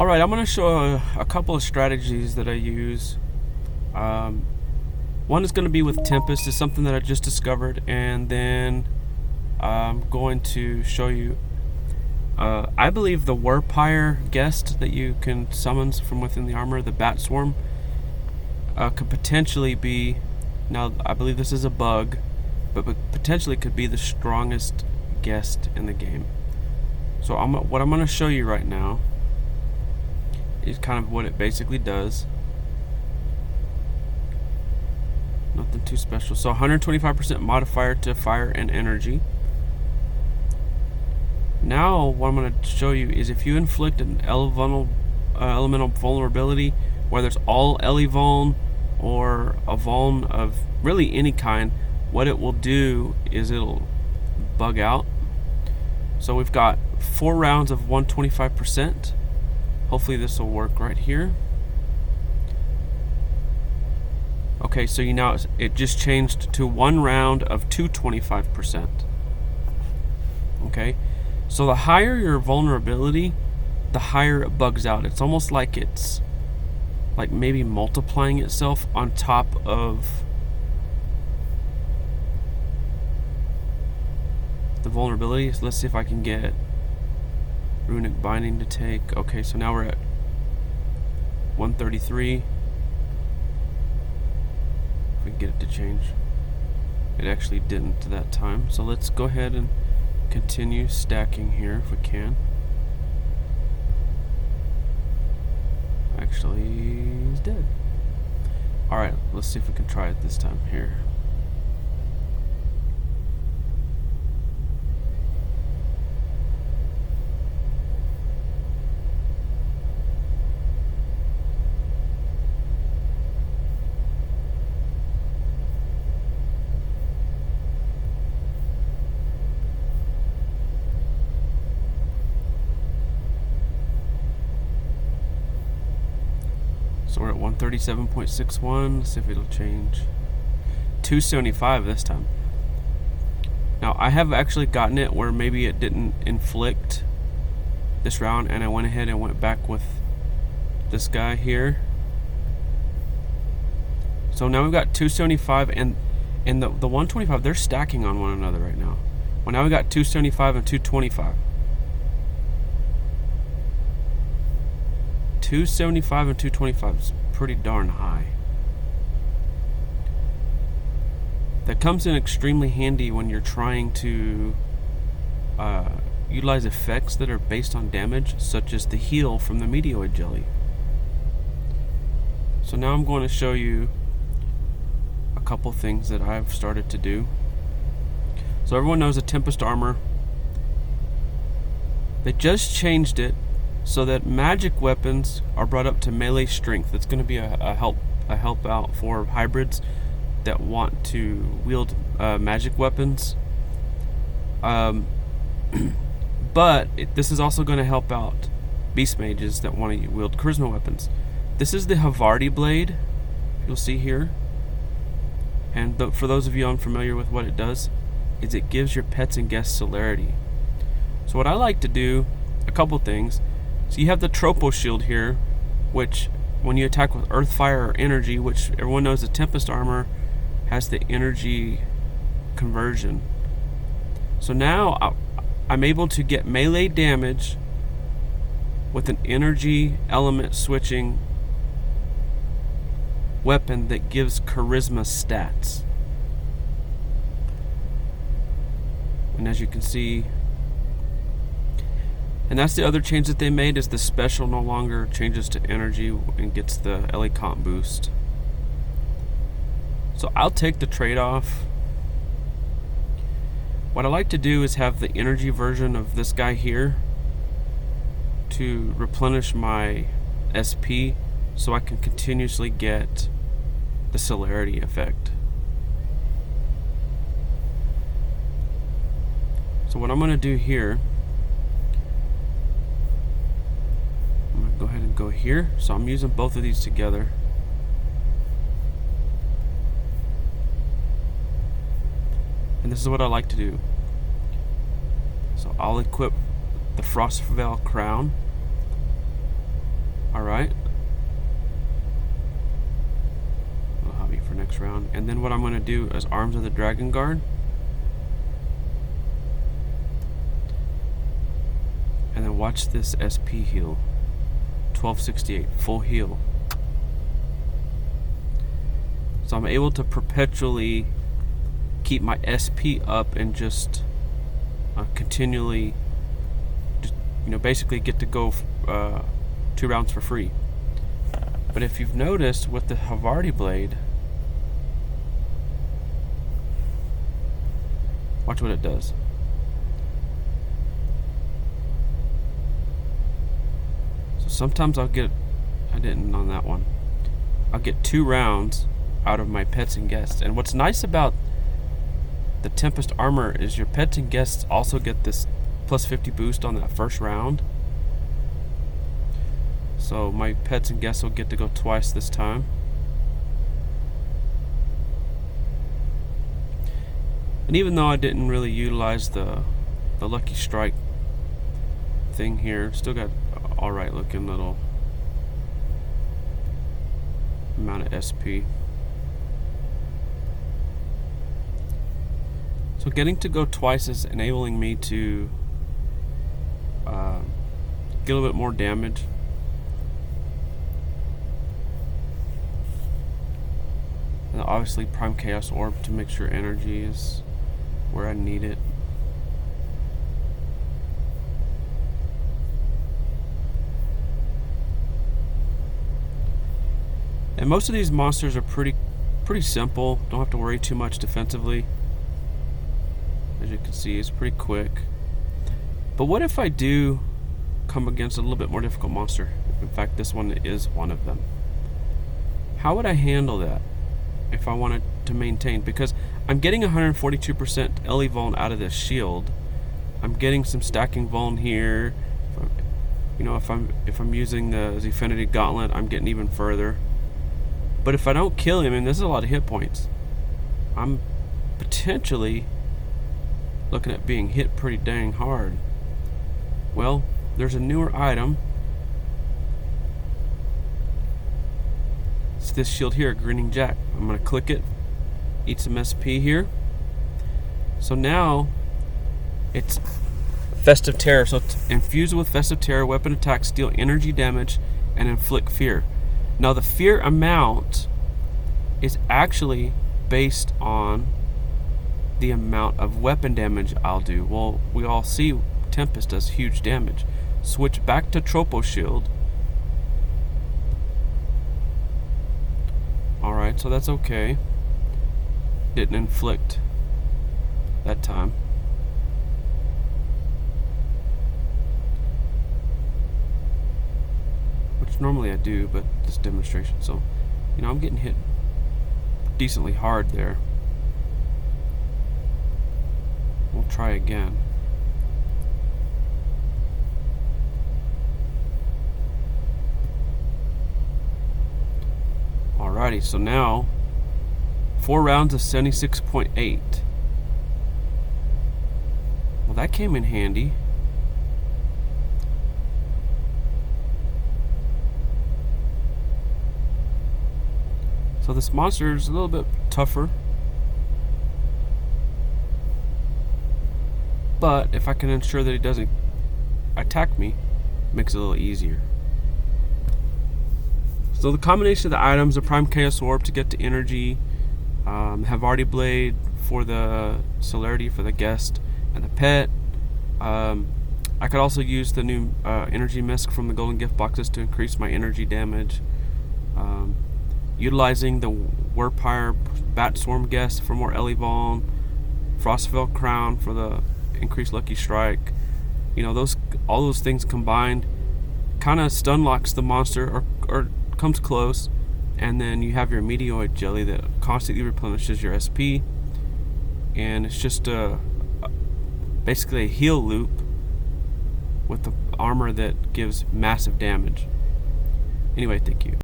Alright, I'm going to show a couple of strategies that I use. One is going to be with Tempest. It's something that I just discovered, and then I'm going to show you I believe the Werepyre guest that you can summon from within the armor, the bat swarm, could potentially be, now I believe this is a bug, but potentially could be the strongest guest in the game. So what I'm going to show you right now is kind of what it basically does. Nothing too special. So 125% modifier to fire and energy. Now what I'm going to show you is if you inflict an elemental vulnerability, whether it's all Elevuln or a vuln of really any kind, what it will do is it'll bug out. So we've got 4 rounds of 125%. Hopefully this will work right here. Okay, so it just changed to 1 round of 225%. Okay, so the higher your vulnerability, the higher it bugs out. It's almost like it's like maybe multiplying itself on top of the vulnerability. So let's see if I can get runic binding to take. Okay, so now we're at 133. If we can get it to change. It actually didn't that time. So let's go ahead and continue stacking here if we can. Actually, he's dead. Alright, let's see if we can try it this time here. So we're at 137.61. Let's see if it'll change. 275 this time. Now I have actually gotten it where maybe it didn't inflict this round, and I went ahead and went back with this guy here. So now we've got 275 and the 125. They're stacking on one another right now. Well, now we got 275 and 225. 275 and 225 is pretty darn high. That comes in extremely handy when you're trying to utilize effects that are based on damage, such as the heal from the meteoid jelly. So now I'm going to show you a couple things that I've started to do. So everyone knows the Tempest armor. They just changed it so that magic weapons are brought up to melee strength. It's going to be a help out for hybrids that want to wield magic weapons. But this is also going to help out beast mages that want to wield charisma weapons. This is the Havarti Blade, you'll see here. And for those of you unfamiliar with what it does, is it gives your pets and guests celerity. So what I like to do, a couple things. So you have the Troposhield here, which when you attack with earth, fire, or energy, which everyone knows the Tempest armor has the energy conversion. So now I'm able to get melee damage with an energy element switching weapon that gives charisma stats. And as you can see, and that's the other change that they made, is the special no longer changes to energy and gets the LA comp boost. So I'll take the trade-off. What I like to do is have the energy version of this guy here to replenish my SP so I can continuously get the celerity effect. So what I'm going to do here, go ahead and go here. So I'm using both of these together. And this is what I like to do. So I'll equip the frostval crown. Alright. Little hobby for next round. And then what I'm going to do is Arms of the Dragon Guard. And then watch this SP heal. 1268, full heal. So I'm able to perpetually keep my SP up and just continually, just, basically get to go 2 rounds for free. But if you've noticed with the Havarti Blade, watch what it does. So sometimes I didn't on that one. I'll get 2 rounds out of my pets and guests. And what's nice about the Tempest armor is your pets and guests also get this plus 50 boost on that first round. So my pets and guests will get to go twice this time. And even though I didn't really utilize the Lucky Strike thing here, still got alright looking little amount of SP. So getting to go twice is enabling me to get a little bit more damage. And obviously Prime Chaos Orb to make sure energy is where I need it. And most of these monsters are pretty simple. Don't have to worry too much defensively. As you can see, it's pretty quick. But what if I do come against a little bit more difficult monster? In fact, this one is one of them. How would I handle that if I wanted to maintain? Because I'm getting 142% LE Vuln out of this shield. I'm getting some stacking Vuln here. If I'm using the Zephinity Gauntlet, I'm getting even further. But if I don't kill him, and this is a lot of hit points, I'm potentially looking at being hit pretty dang hard. Well, there's a newer item. It's this shield here, Grinning Jack. I'm going to click it, eat some SP here. So now it's Festive Terror. So it's infused with Festive Terror, weapon attacks deal energy damage and inflict fear. Now the fear amount is actually based on the amount of weapon damage I'll do. Well, we all see Tempest does huge damage. Switch back to Troposhield. Alright, so that's okay. Didn't inflict that time. Which normally I do, but this demonstration. So, I'm getting hit decently hard there. We'll try again. Alrighty, so now 4 rounds of 76.8. Well, that came in handy. So this monster is a little bit tougher. But if I can ensure that he doesn't attack me, it makes it a little easier. So the combination of the items, the Prime Chaos Orb to get to energy, Havarti Blade for the celerity for the guest and the pet. I could also use the new energy mist from the golden gift boxes to increase my energy damage. Utilizing the Werepyre Bat Swarm Guest for more LE Vuln, Frostval Crown for the increased Lucky Strike. All those things combined kind of stun locks the monster or comes close, and then you have your meteoid jelly that constantly replenishes your SP, and it's just basically a heal loop with the armor that gives massive damage. Anyway, thank you.